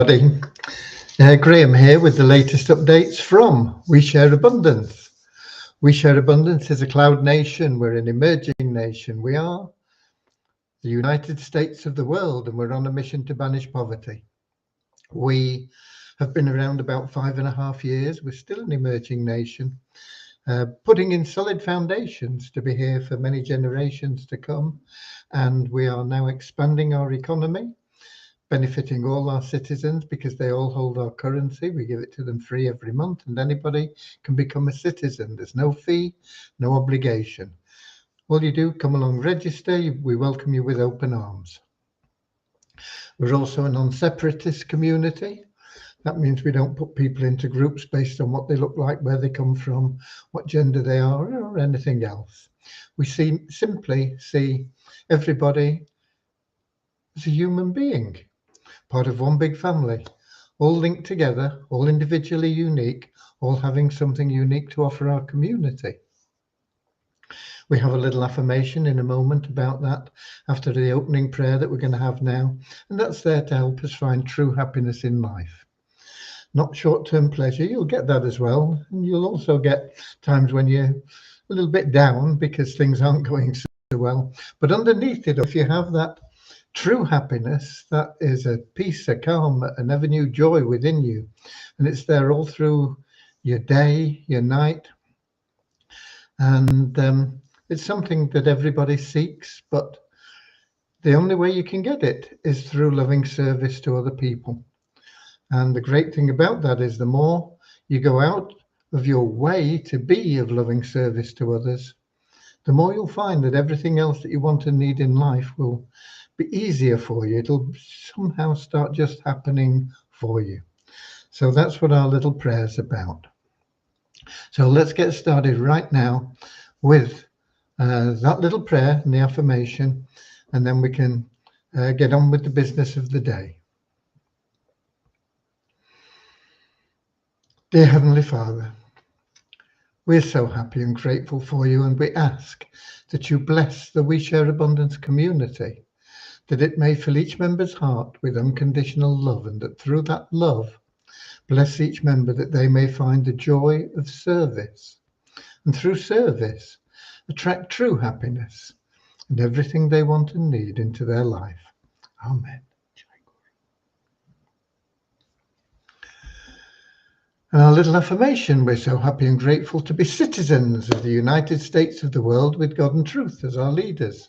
Graham here with the latest updates from We Share Abundance. We Share Abundance is a cloud nation. We're an emerging nation. We are the United States of the world, and we're on a mission to banish poverty. We have been around about 5.5 years. We're still an emerging nation, putting in solid foundations to be here for many generations to come. And we are now expanding our economy, benefiting all our citizens because they all hold our currency. We give it to them free every month, and anybody can become a citizen. There's no fee, no obligation. All you do, come along, register. We welcome you with open arms. We're also a non-separatist community. That means we don't put people into groups based on what they look like, where they come from, what gender they are, or anything else. We simply see everybody as a human being, part of one big family, all linked together, all individually unique, all having something unique to offer our community. We have a little affirmation in a moment about that after the opening prayer that we're going to have now, and that's there to help us find true happiness in life. Not short-term pleasure, you'll get that as well, and you'll also get times when you're a little bit down because things aren't going so well, but underneath it, if you have that true happiness, that is a peace, a calm, a never new joy within you. And it's there all through your day, your night. And it's something that everybody seeks, but the only way you can get it is through loving service to other people. And the great thing about that is the more you go out of your way to be of loving service to others, the more you'll find that everything else that you want and need in life will be easier for you. It'll somehow start just happening for you. So that's what our little prayer's about. So let's get started right now with that little prayer and the affirmation, and then we can get on with the business of the day. Dear Heavenly Father, we're so happy and grateful for you, and we ask that you bless the We Share Abundance community, that it may fill each member's heart with unconditional love, and that through that love, bless each member that they may find the joy of service, and through service, attract true happiness and everything they want and need into their life. Amen. And our little affirmation, we're so happy and grateful to be citizens of the United States of the world with God and truth as our leaders.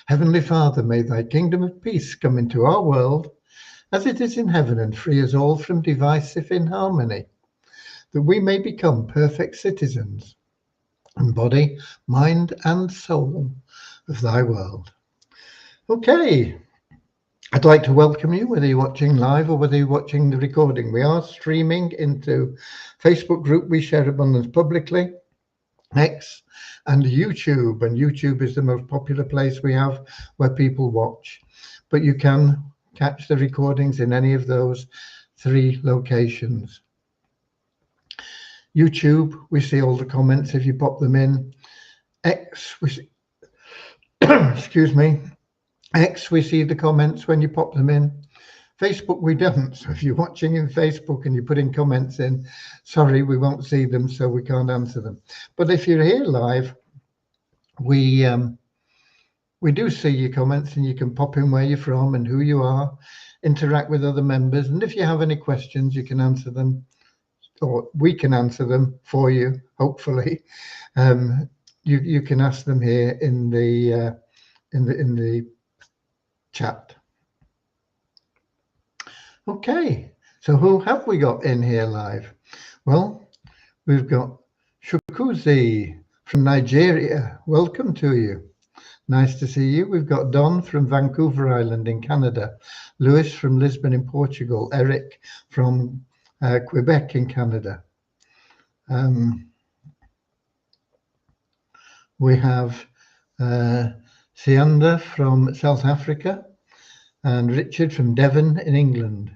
Heavenly Father, may thy kingdom of peace come into our world as it is in heaven, and free us all from divisive inharmony, that we may become perfect citizens in body, mind, and soul of thy world. Okay, I'd like to welcome you, whether you're watching live or whether you're watching the recording. We are streaming into Facebook group We Share Abundance publicly, X, and YouTube. And YouTube is the most popular place we have where people watch. But you can catch the recordings in any of those 3 locations. YouTube, we see all the comments if you pop them in. X, we see, excuse me. X, we see the comments when you pop them in. Facebook, we don't. So if you're watching in Facebook and you're putting comments in, sorry, we won't see them, so we can't answer them. But if you're here live, we do see your comments, and you can pop in where you're from and who you are, interact with other members. And if you have any questions, you can answer them, or we can answer them for you, hopefully. You can ask them here in the chat. Okay, so who have we got in here live? Well, we've got Shukuzi from Nigeria. Welcome to you. Nice to see you. We've got Don from Vancouver Island in Canada, Lewis from Lisbon in Portugal, Eric from Quebec in Canada. We have Sianda from South Africa, and Richard from Devon in England.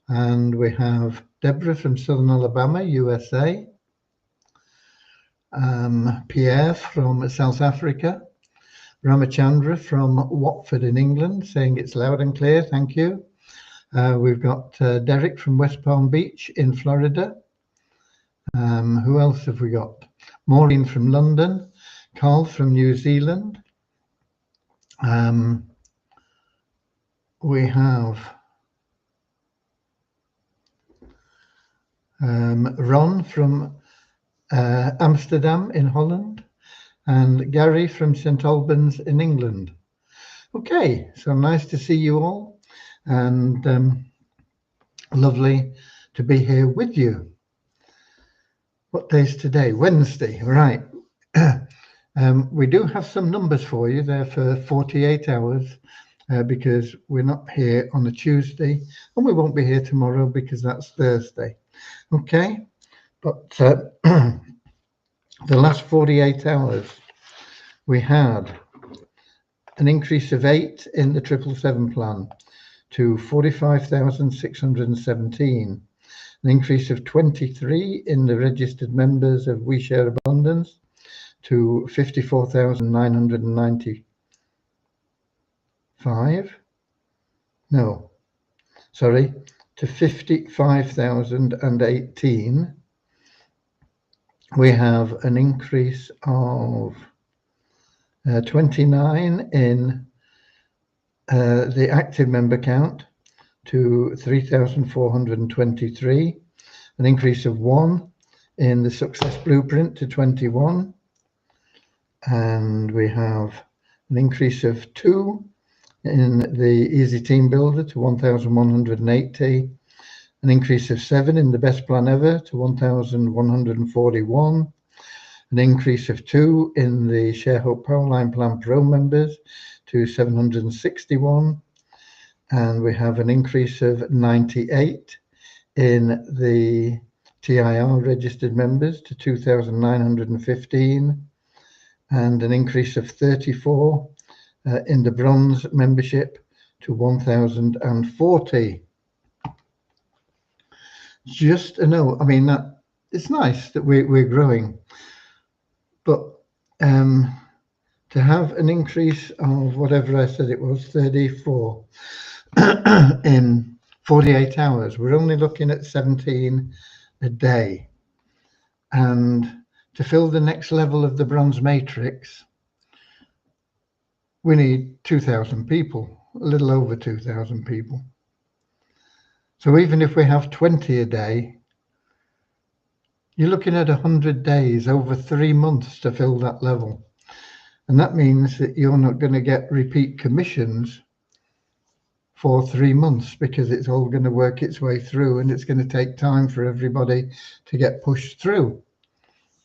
And we have Deborah from Southern Alabama, USA. Pierre from South Africa. Ramachandra from Watford in England, saying it's loud and clear, thank you. We've got Derek from West Palm Beach in Florida. Who else have we got? Maureen from London, Carl from New Zealand. We have Ron from Amsterdam in Holland, and Gary from St Albans in England. Okay, so nice to see you all, and lovely to be here with you. What day is today? Wednesday, right. We do have some numbers for you there for 48 hours because we're not here on a Tuesday, and we won't be here tomorrow because that's Thursday. Okay, but the last 48 hours we had an increase of 8 in the 777 plan to 45,617, an increase of 23 in the registered members of We Share Abundance to 54,995. No, sorry, to 55,018. We have an increase of 29 in the active member count to 3,423, an increase of 1 in the Success Blueprint to 21, and we have an increase of 2 in the Easy Team Builder to 1,180, an increase of 7 in the Best Plan Ever to 1,141, an increase of 2 in the Share Hope Powerline Plan Pro members to 761, and we have an increase of 98 in the TIR registered members to 2,915, and an increase of 34 in the bronze membership to 1,040. Just a note, I mean, that it's nice that we're growing, but to have an increase of whatever I said it was, 34 in 48 hours, we're only looking at 17 a day. And to fill the next level of the bronze matrix, we need 2,000 people, a little over 2,000 people. So even if we have 20 a day, you're looking at 100 days, over 3 months to fill that level. And that means that you're not going to get repeat commissions for 3 months because it's all going to work its way through, and it's going to take time for everybody to get pushed through.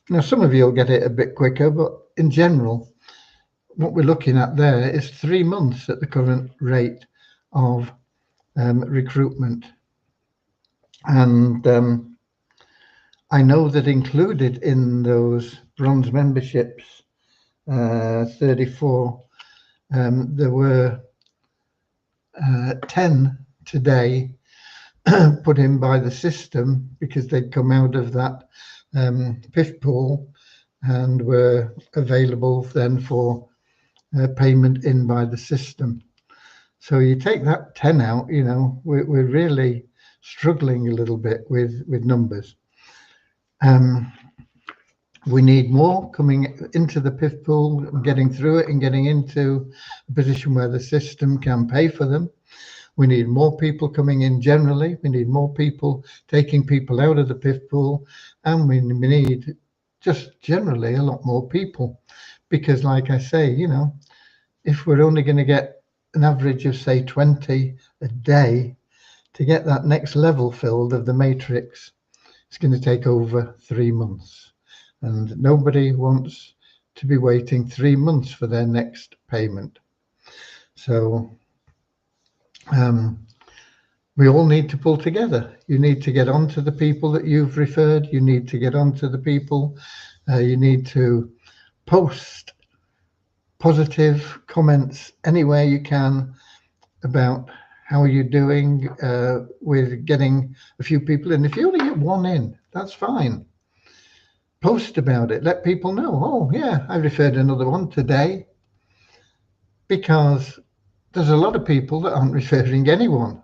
Now, some of you will get it a bit quicker, but in general, what we're looking at there is 3 months at the current rate of recruitment. And I know that included in those bronze memberships, 34, there were 10 today put in by the system because they'd come out of that PIF pool and were available then for payment in by the system. So you take that 10 out, you know, we're really struggling a little bit with numbers. We need more coming into the PIF pool, getting through it and getting into a position where the system can pay for them. We need more people coming in generally. We need more people taking people out of the PIF pool, and we need just generally a lot more people, because like I say, you know, if we're only going to get an average of say 20 a day to get that next level filled of the matrix, it's going to take over 3 months, and nobody wants to be waiting 3 months for their next payment. So we all need to pull together. You need to get on to the people that you've referred. You need to get on to the people. You need to post positive comments anywhere you can about how you're doing with getting a few people in. If you only get one in, that's fine. Post about it. Let people know, oh yeah, I referred another one today, because there's a lot of people that aren't referring anyone.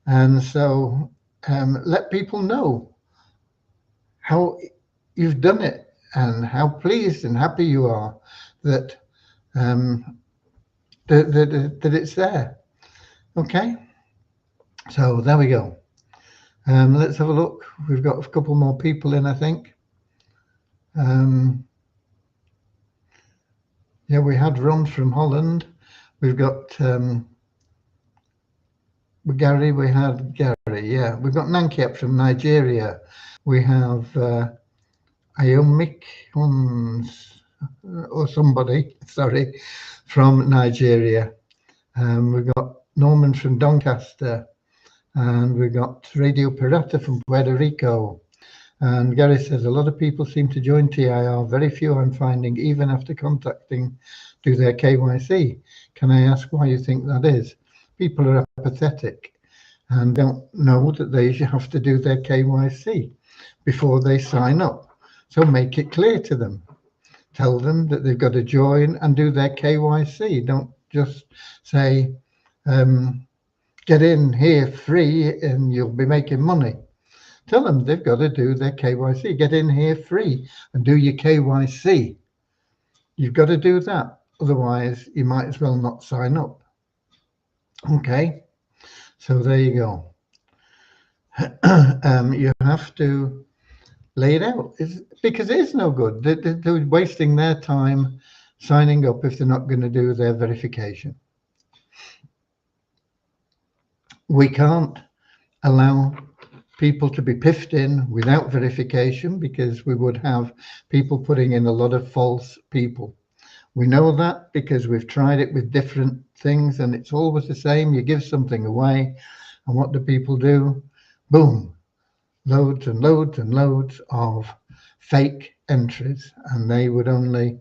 And so let people know how you've done it and how pleased and happy you are that that it's there. Okay, so there we go. Let's have a look. We've got a couple more people in, I think. Yeah, we had Ron from Holland. We've got Gary. We had Gary. Yeah, we've got Nankiep from Nigeria. We have Ayomik or somebody, sorry, from Nigeria. We've got Norman from Doncaster, and we've got Radio Pirata from Puerto Rico. And Gary says, a lot of people seem to join TIR. Very few I'm finding, even after contacting, do their KYC. Can I ask why you think that is? People are apathetic and don't know that they have to do their KYC before they sign up. So make it clear to them. Tell them that they've got to join and do their KYC. Don't just say, get in here free and you'll be making money. Tell them they've got to do their KYC. Get in here free and do your KYC. You've got to do that. Otherwise, you might as well not sign up. Okay, so there you go. You have to lay it out because it is no good. They're wasting their time signing up if they're not going to do their verification. We can't allow people to be piffed in without verification because we would have people putting in a lot of false people. We know that because we've tried it with different things and it's always the same. You give something away and what do people do? Boom, loads and loads and loads of fake entries, and they would only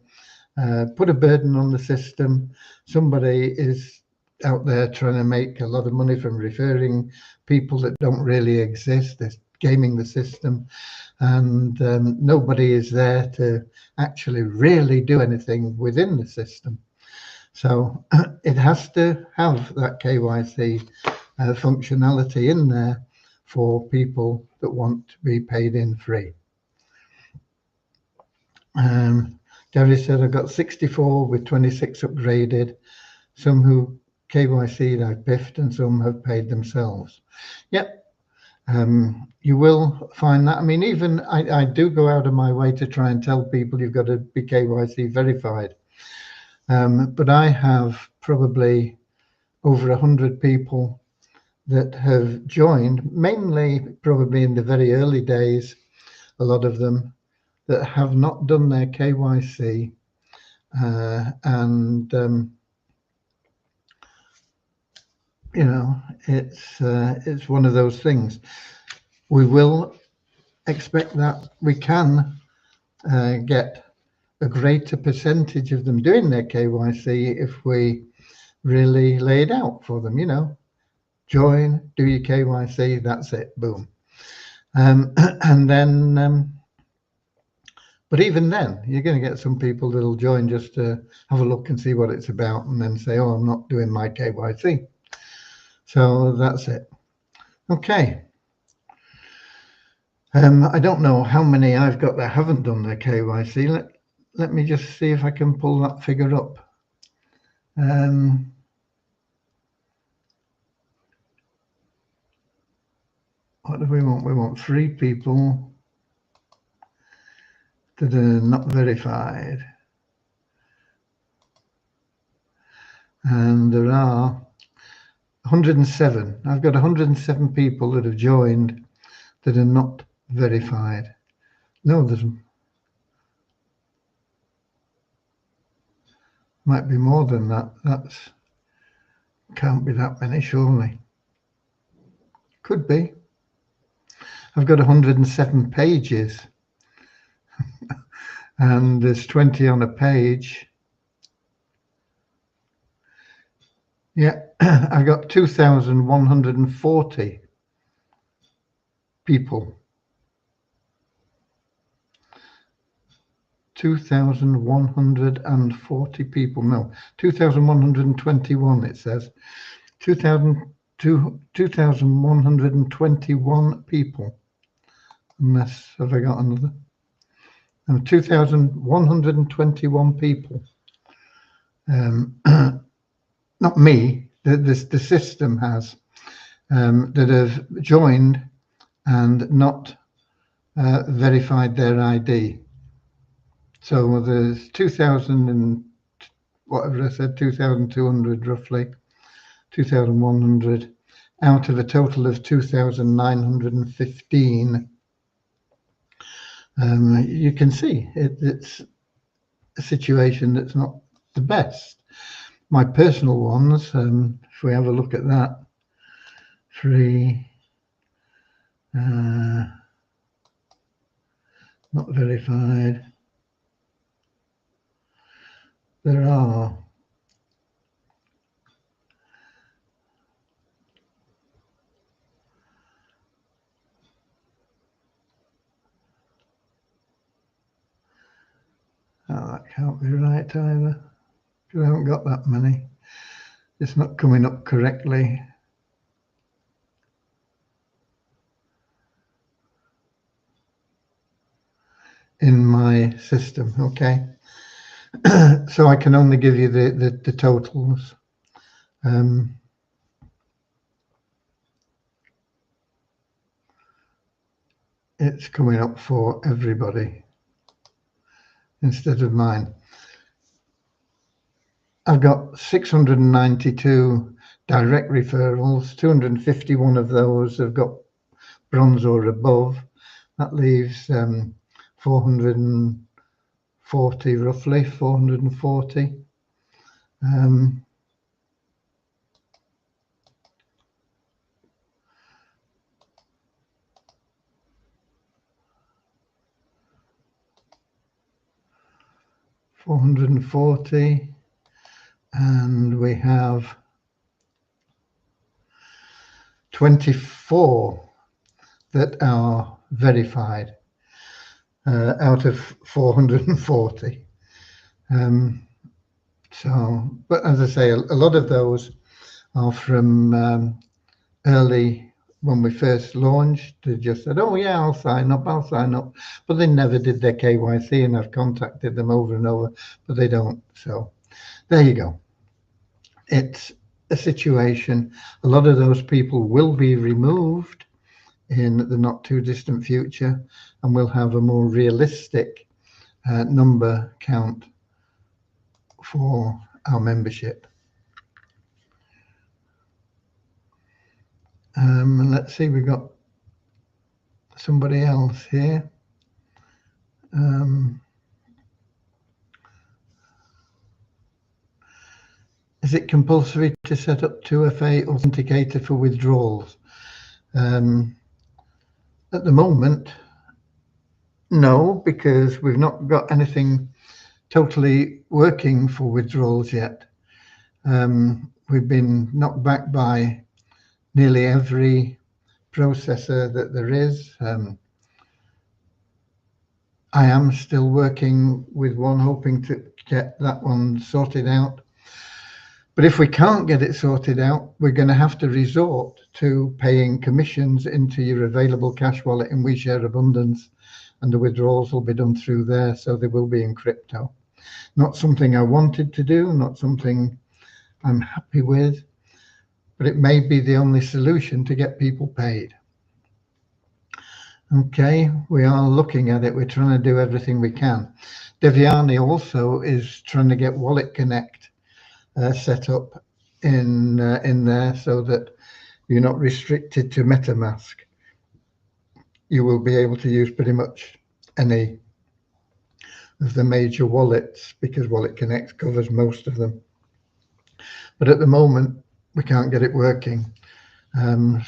put a burden on the system. Somebody is out there trying to make a lot of money from referring people that don't really exist. They're gaming the system, and nobody is there to actually really do anything within the system. So it has to have that KYC functionality in there for people that want to be paid in free. Gary said, I've got 64 with 26 upgraded. Some who KYC'd I've biffed and some have paid themselves. Yep. You will find that. I mean, even I do go out of my way to try and tell people you've got to be KYC verified. But I have probably over 100 people that have joined, mainly probably in the very early days, a lot of them that have not done their KYC. You know, it's one of those things. We will expect that we can get a greater percentage of them doing their KYC if we really lay it out for them, you know. Join, do your KYC, that's it, boom. And then, but even then, you're going to get some people that'll join just to have a look and see what it's about and then say, oh, I'm not doing my KYC. So that's it. Okay. I don't know how many I've got that haven't done their KYC. Let me just see if I can pull that figure up. What do we want? We want 3 people that are not verified. And there are 107. I've got 107 people that have joined that are not verified. No, there's might be more than that. That's can't be that many, surely. Could be. I've got 107 pages and there's 20 on a page. Yeah, I've got 2,140 people. 2,140 people. No, 2,121 it says. 2,000. 2,121 people. Unless, have I got another? No, 2,121 people. Not me, the system has, that have joined and not verified their ID. So there's 2,000 and whatever I said, 2,200 roughly, 2,100 out of a total of 2,915. You can see it's a situation that's not the best. My personal ones, if we have a look at that, 3, not verified. There are that can't be right either, because I haven't got that many. It's not coming up correctly. In my system, okay. So I can only give you the totals. It's coming up for everybody instead of mine. I've got 692 direct referrals, 251 of those have got bronze or above. That leaves 440 roughly, 440. 440, and we have 24 that are verified out of 440. So, but as I say, a lot of those are from early when we first launched. They just said, oh yeah, I'll sign up, but they never did their KYC, and I've contacted them over and over, but they don't. So there you go. It's a situation. A lot of those people will be removed in the not too distant future, and we'll have a more realistic number count for our membership. And let's see, we've got somebody else here. Is it compulsory to set up 2FA authenticator for withdrawals? At the moment, no, because we've not got anything totally working for withdrawals yet. We've been knocked back by nearly every processor that there is. I am still working with one, hoping to get that one sorted out. But if we can't get it sorted out, we're going to have to resort to paying commissions into your available cash wallet in WeShare Abundance, and the withdrawals will be done through there, so they will be in crypto. Not something I wanted to do, not something I'm happy with, but it may be the only solution to get people paid. Okay, we are looking at it. We're trying to do everything we can. Devyani also is trying to get Wallet Connect set up in there, so that you're not restricted to MetaMask. You will be able to use pretty much any of the major wallets, because Wallet Connect covers most of them. But at the moment, we can't get it working.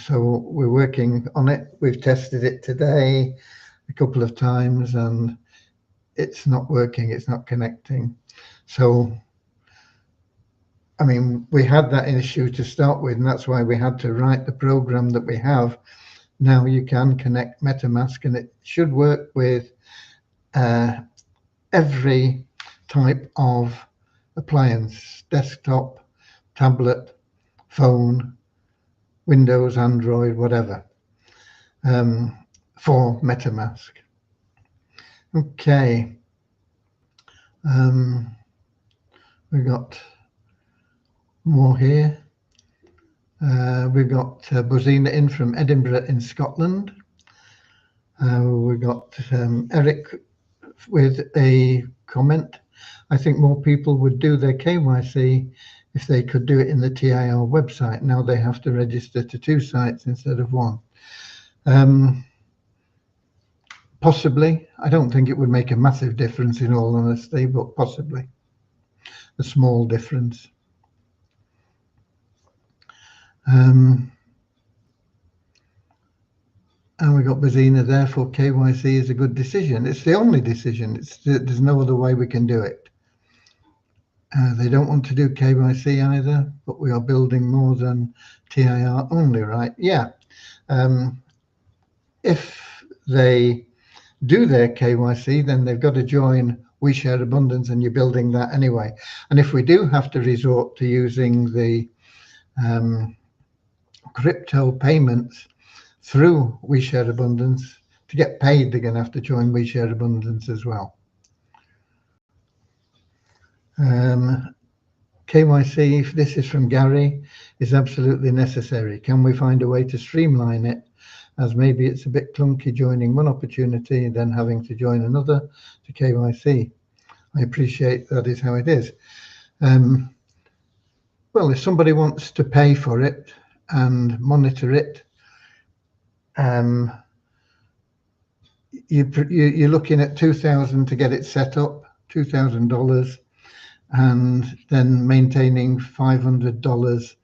So we're working on it. We've tested it today a couple of times, and it's not working. It's not connecting. So, I mean, we had that issue to start with, and that's why we had to write the program that we have. Now you can connect MetaMask, and it should work with every type of appliance: desktop, tablet, phone, Windows, Android, whatever, for MetaMask. Okay. We got more here. We've got Buzina in from Edinburgh in Scotland. We got Eric with a comment. I think more people would do their KYC if they could do it in the TIR website. Now they have to register to 2 sites instead of 1. Possibly. I don't think it would make a massive difference in all honesty, but possibly a small difference. And we got Buzina there for KYC is a good decision. It's the only decision. There's no other way we can do it. They don't want to do KYC either, but we are building more than TIR only, right? Yeah. If they do their KYC, then they've got to join WeShare Abundance, and you're building that anyway. And if we do have to resort to using the crypto payments through WeShare Abundance to get paid, they're going to have to join WeShare Abundance as well. KYC, if this is from Gary, is absolutely necessary. Can we find a way to streamline it, as maybe it's a bit clunky joining one opportunity and then having to join another to KYC? I appreciate that is how it is. Well, if somebody wants to pay for it and monitor it, you're looking at $2,000 to get it set up, $2,000, and then maintaining $500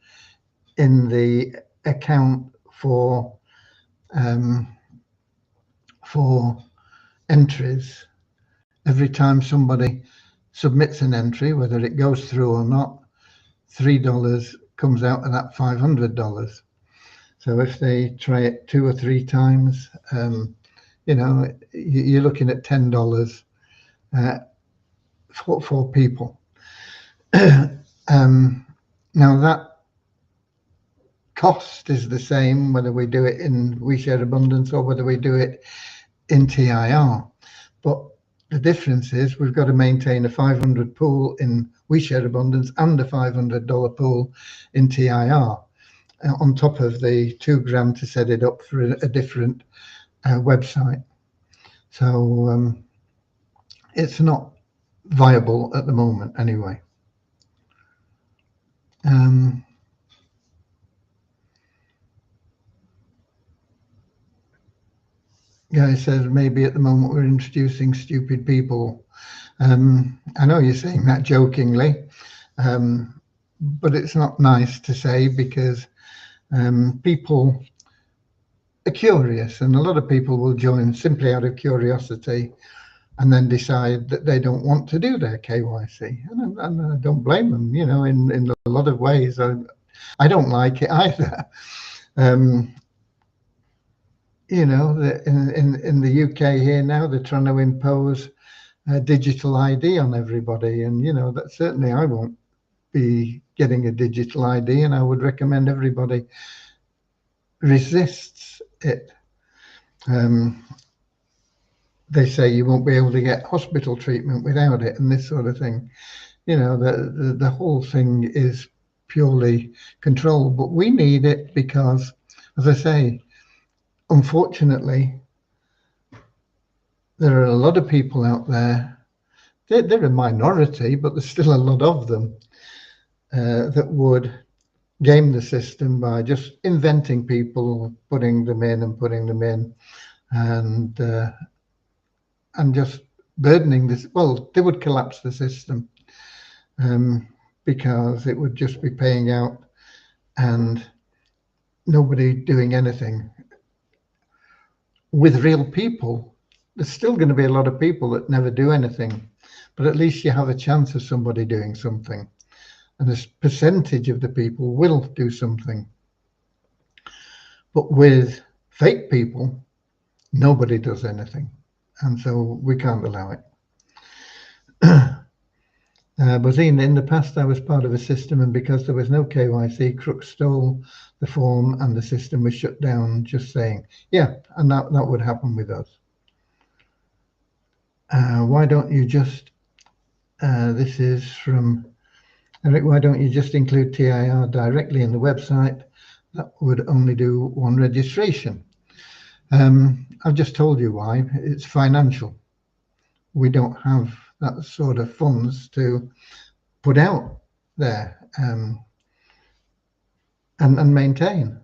in the account for entries. Every time somebody submits an entry, whether it goes through or not, $3 comes out of that $500. So if they try it 2 or 3 times, you know, you're looking at $10 for people. Now that cost is the same whether we do it in WeShare Abundance or whether we do it in TIR. But the difference is we've got to maintain a 500 pool in WeShare Abundance and a $500 pool in TIR, on top of the $2,000 to set it up for a different website. So it's not viable at the moment anyway. Guy says maybe at the moment we're introducing stupid people. I know you're saying that jokingly, but it's not nice to say, because people are curious, and a lot of people will join simply out of curiosity and then decide that they don't want to do their KYC. And I don't blame them, you know, in a lot of ways. I don't like it either. You know, in the UK here now, they're trying to impose a digital ID on everybody. And, you know, that certainly I won't be getting a digital ID, and I would recommend everybody resists it. They say you won't be able to get hospital treatment without it and this sort of thing. You know, the whole thing is purely control, but we need it because, as I say, unfortunately, there are a lot of people out there. They're a minority, but there's still a lot of them that would game the system by just inventing people, putting them in, and just burdening this. Well, they would collapse the system because it would just be paying out and nobody doing anything. With real people, there's still going to be a lot of people that never do anything, but at least you have a chance of somebody doing something, and a percentage of the people will do something. But with fake people, nobody does anything, and so we can't allow it. But in the past, I was part of a system, and because there was no KYC, crooks stole the form and the system was shut down, just saying. Yeah, and that would happen with us. Why don't you just, this is from Eric, why don't you just include TIR directly in the website? That would only do one registration. I've just told you why. It's financial. We don't have that sort of funds to put out there and maintain.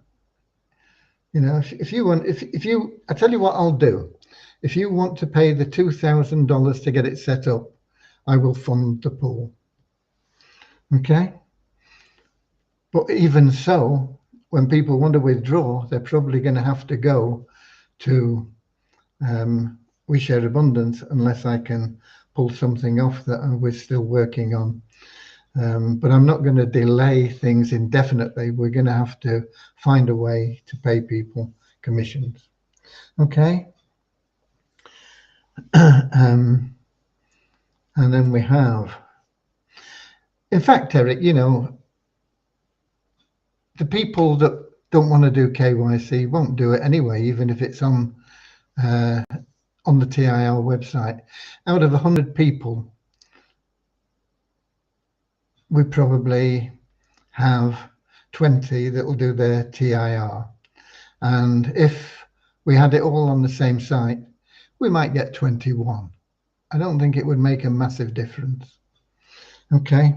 You know, if you want, if you, I tell you what I'll do. If you want to pay the $2,000 to get it set up, I will fund the pool. Okay. But even so, when people want to withdraw, they're probably going to have to go to We Share Abundance unless I can pull something off that we're still working on. But I'm not going to delay things indefinitely. We're going to have to find a way to pay people commissions. Okay. And then we have, in fact, Eric, you know, the people that don't want to do KYC won't do it anyway, even if it's on the TIR website. Out of 100 people, we probably have 20 that will do their TIR. And if we had it all on the same site, we might get 21. I don't think it would make a massive difference. Okay.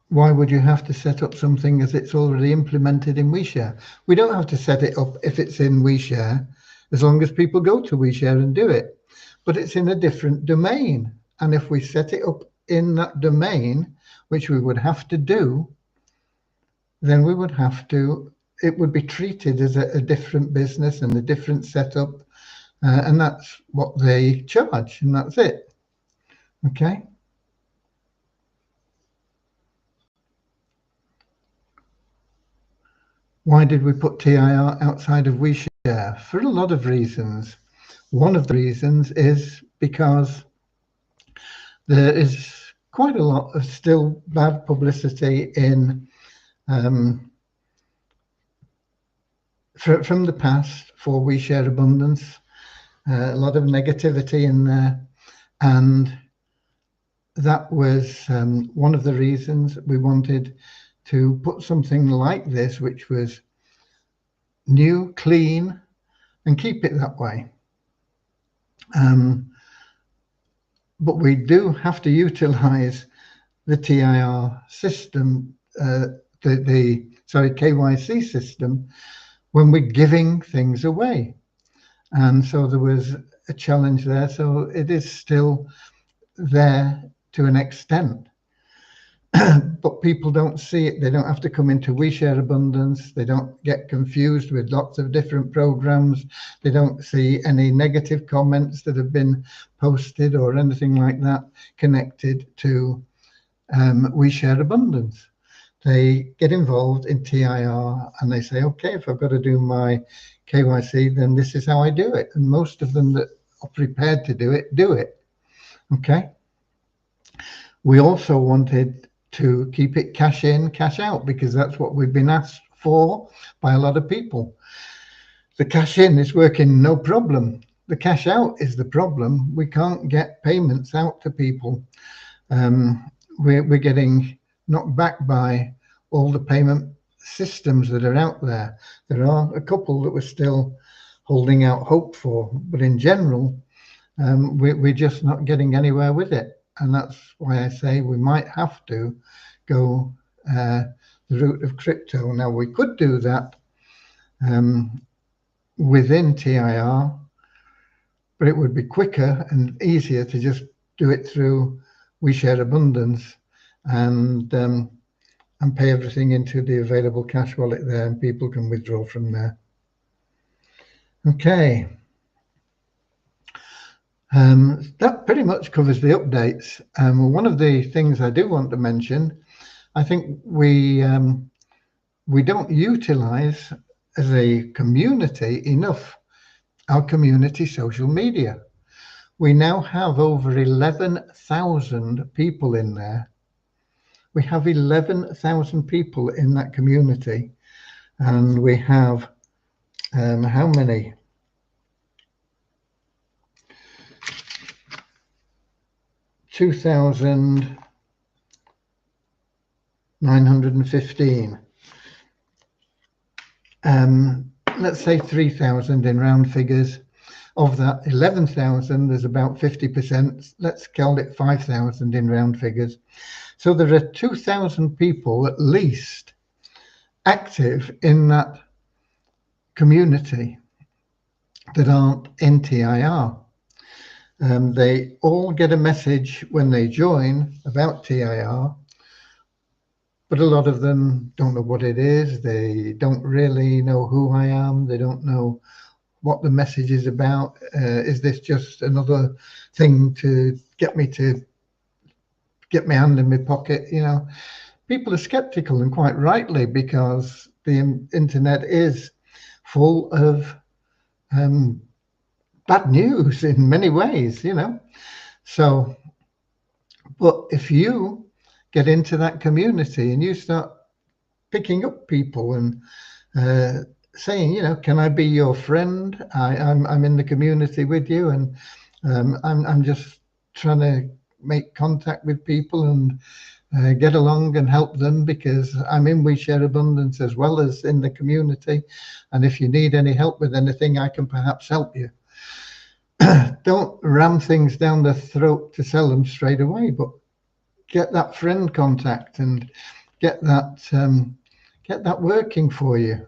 Why would you have to set up something as it's already implemented in WeShare? We don't have to set it up if it's in WeShare, as long as people go to WeShare and do it. But it's in a different domain. And if we set it up in that domain, which we would have to do, then we would have to, it would be treated as a different business and a different setup. And that's what they charge, and that's it. Okay. Why did we put TIR outside of WeShare? For a lot of reasons. One of the reasons is because there is quite a lot of still bad publicity in from the past for WeShare Abundance. A lot of negativity in there, and that was one of the reasons we wanted to put something like this, which was new, clean, and keep it that way. But we do have to utilize the TIR system, the KYC system, when we're giving things away. And so there was a challenge there. So it is still there to an extent. But people don't see it. They don't have to come into WeShare Abundance. They don't get confused with lots of different programs. They don't see any negative comments that have been posted or anything like that connected to WeShare Abundance. They get involved in TIR and they say, okay, if I've got to do my KYC, then this is how I do it. And most of them that are prepared to do it, do it. Okay. We also wanted to keep it cash in, cash out, because that's what we've been asked for by a lot of people. The cash in is working no problem. The cash out is the problem. We can't get payments out to people. We're getting knocked back by all the payment systems that are out there. There are a couple that we're still holding out hope for, but in general, we're just not getting anywhere with it. And that's why I say we might have to go the route of crypto. Now, we could do that within TIR, but it would be quicker and easier to just do it through WeShare Abundance and pay everything into the available cash wallet there, and people can withdraw from there. Okay. That pretty much covers the updates. One of the things I do want to mention, I think we don't utilize as a community enough our community social media. We now have over 11,000 people in there. We have 11,000 people in that community, and we have how many? 2,915. Let's say 3,000 in round figures. Of that 11,000, there's about 50%. Let's call it 5,000 in round figures. So there are 2,000 people at least active in that community that aren't in TIR. They all get a message when they join about TIR, but a lot of them don't know what it is. They don't really know who I am. They don't know what the message is about. Is this just another thing to get my hand in my pocket? You know, people are skeptical, and quite rightly, because the internet is full of bad news in many ways, you know. So, but if you get into that community and you start picking up people and saying, you know, can I be your friend? I'm in the community with you, and I'm just trying to make contact with people and get along and help them, because I'm in We Share Abundance as well as in the community, and if you need any help with anything, I can perhaps help you. Don't ram things down the throat to sell them straight away, but get that friend contact and get that working for you.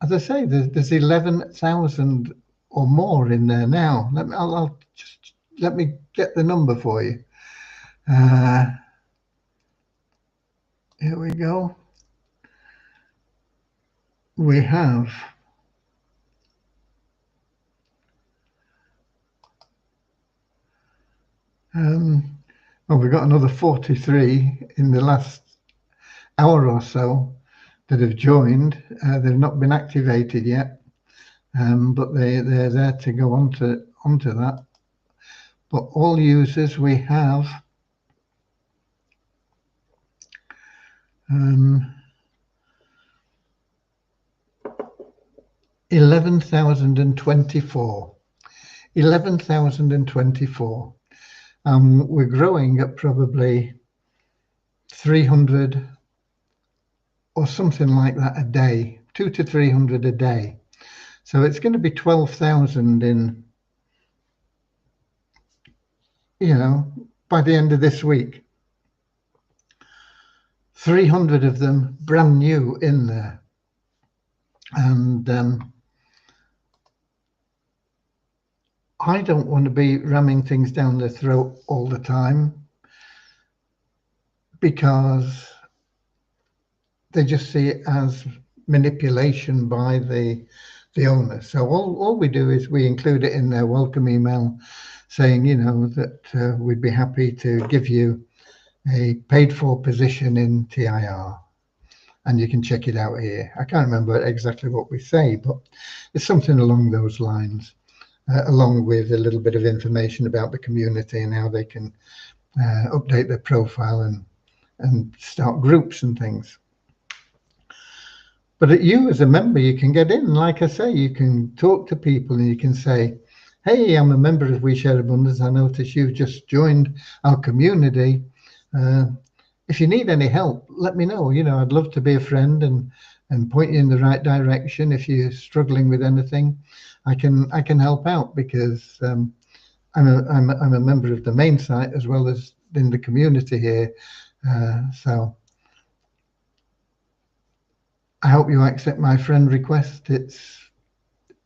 As I say, there's 11,000 or more in there now. Let me get the number for you. Here we go. We have well, we've got another 43 in the last hour or so that have joined. They've not been activated yet, but they're there to go onto that. But all users, we have 11,024. 11,024. We're growing at probably 300 or something like that a day, 200 to 300 a day. So it's going to be 12,000 in, you know, by the end of this week. 300 of them brand new in there. And I don't want to be ramming things down their throat all the time, because they just see it as manipulation by the owner. So all we do is we include it in their welcome email saying, you know, that we'd be happy to give you a paid for position in TIR. And you can check it out here. I can't remember exactly what we say, but it's something along those lines, along with a little bit of information about the community and how they can update their profile and start groups and things. But you as a member, you can get in. Like I say, you can talk to people and you can say, hey, I'm a member of We Share Abundance. I notice you've just joined our community. If you need any help, let me know. You know, I'd love to be a friend and point you in the right direction. If you're struggling with anything, I can help out, because I'm a member of the main site as well as in the community here. So I hope you accept my friend request. It's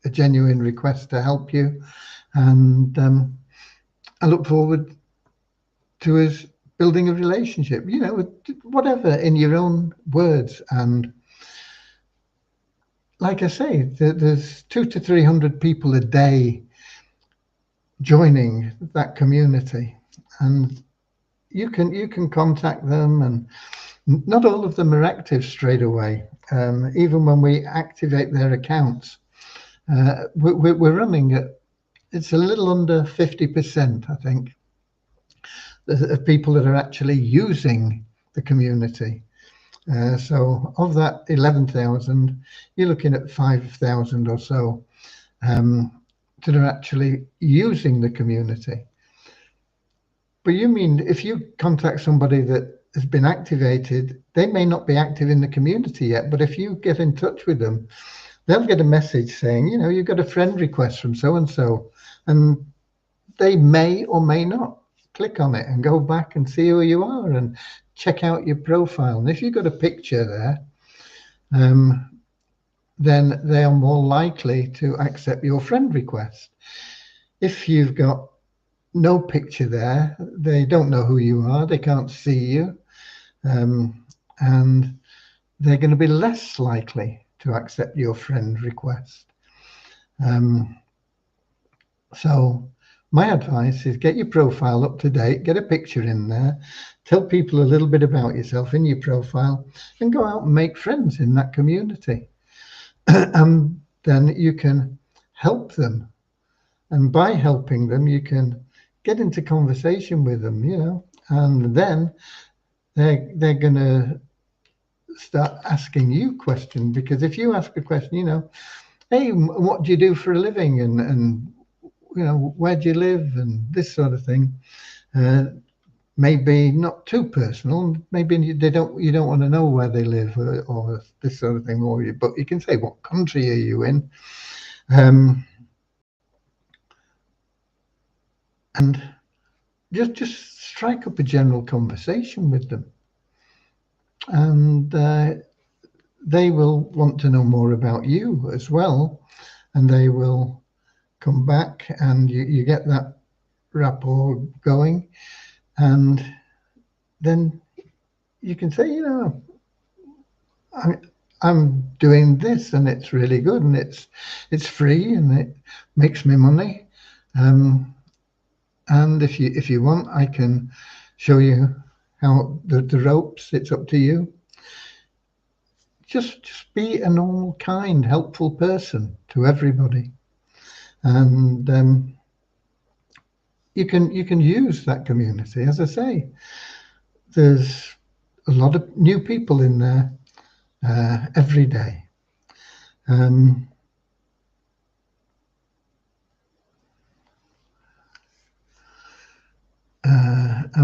a genuine request to help you, and I look forward to us building a relationship, you know, whatever, in your own words. And like I say, there's 200 to 300 people a day joining that community, and you can contact them and Not all of them are active straight away. Even when we activate their accounts, we're running at, it's a little under 50%, I think, of people that are actually using the community. So of that 11,000, you're looking at 5,000 or so that are actually using the community. But you mean if you contact somebody that has been activated, they may not be active in the community yet, but if you get in touch with them, they'll get a message saying, you know, you've got a friend request from so-and-so, and they may or may not click on it and go back and see who you are and check out your profile. And if you've got a picture there, then they are more likely to accept your friend request. If you've got no picture there, they don't know who you are, they can't see you, and they're going to be less likely to accept your friend request. So my advice is get your profile up to date, get a picture in there, tell people a little bit about yourself in your profile, and go out and make friends in that community. And then you can help them. And by helping them, you can get into conversation with them, you know, and then they're going to start asking you questions. Because if you ask a question, you know, hey, what do you do for a living? And you know, where do you live? And this sort of thing. Maybe not too personal. Maybe you don't want to know where they live or this sort of thing. But you can say, what country are you in? And just strike up a general conversation with them, and they will want to know more about you as well, and they will come back, and you get that rapport going, and then you can say, you know, I'm doing this and it's really good and it's free and it makes me money, and if you want, I can show you how the ropes. It's up to you. Just be a normal, kind, helpful person to everybody, and you can use that community. As I say, there's a lot of new people in there every day. And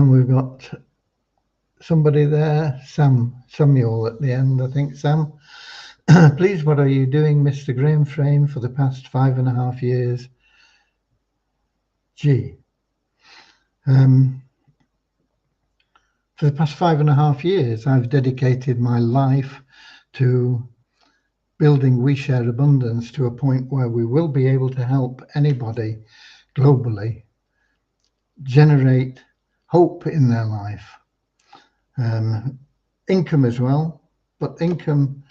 we've got somebody there, Samuel at the end, I think. Sam, please, what are you doing, Mr. Graham Frame, for the past 5.5 years? Gee. For the past 5.5 years, I've dedicated my life to building We Share Abundance to a point where we will be able to help anybody globally generate hope in their life. Income as well, but income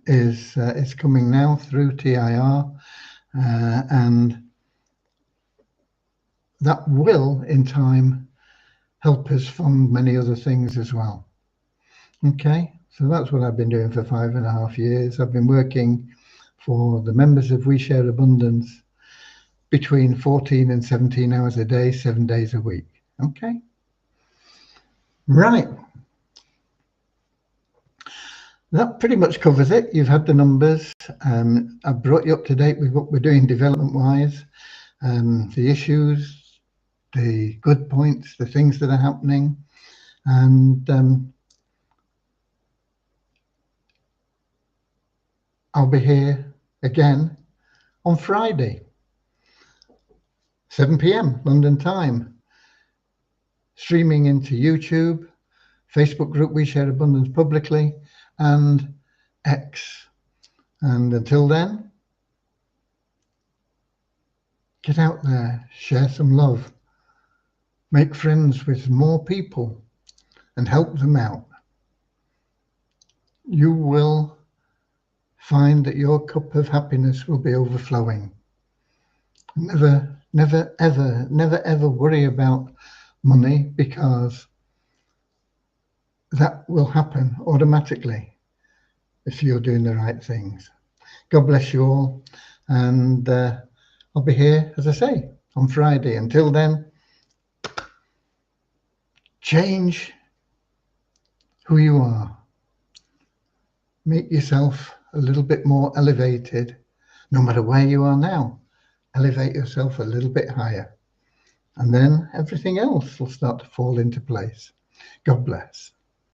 is coming now through TIR, and that will in time help us fund many other things as well. Okay, so that's what I've been doing for 5.5 years. I've been working for the members of We Share Abundance between 14 and 17 hours a day, 7 days a week. Okay, right. That pretty much covers it. You've had the numbers. I brought you up to date with what we're doing development-wise, the issues, the good points, the things that are happening, and I'll be here again on Friday, 7 p.m. London time, streaming into YouTube, Facebook group We Share Abundance publicly, and X. And until then, get out there, share some love, make friends with more people, and help them out. You will find that your cup of happiness will be overflowing. Never ever worry about money, because that will happen automatically if you're doing the right things. God bless you all. And I'll be here, as I say, on Friday. Until then, change who you are. Make yourself a little bit more elevated. No matter where you are now, elevate yourself a little bit higher. And then everything else will start to fall into place. God bless.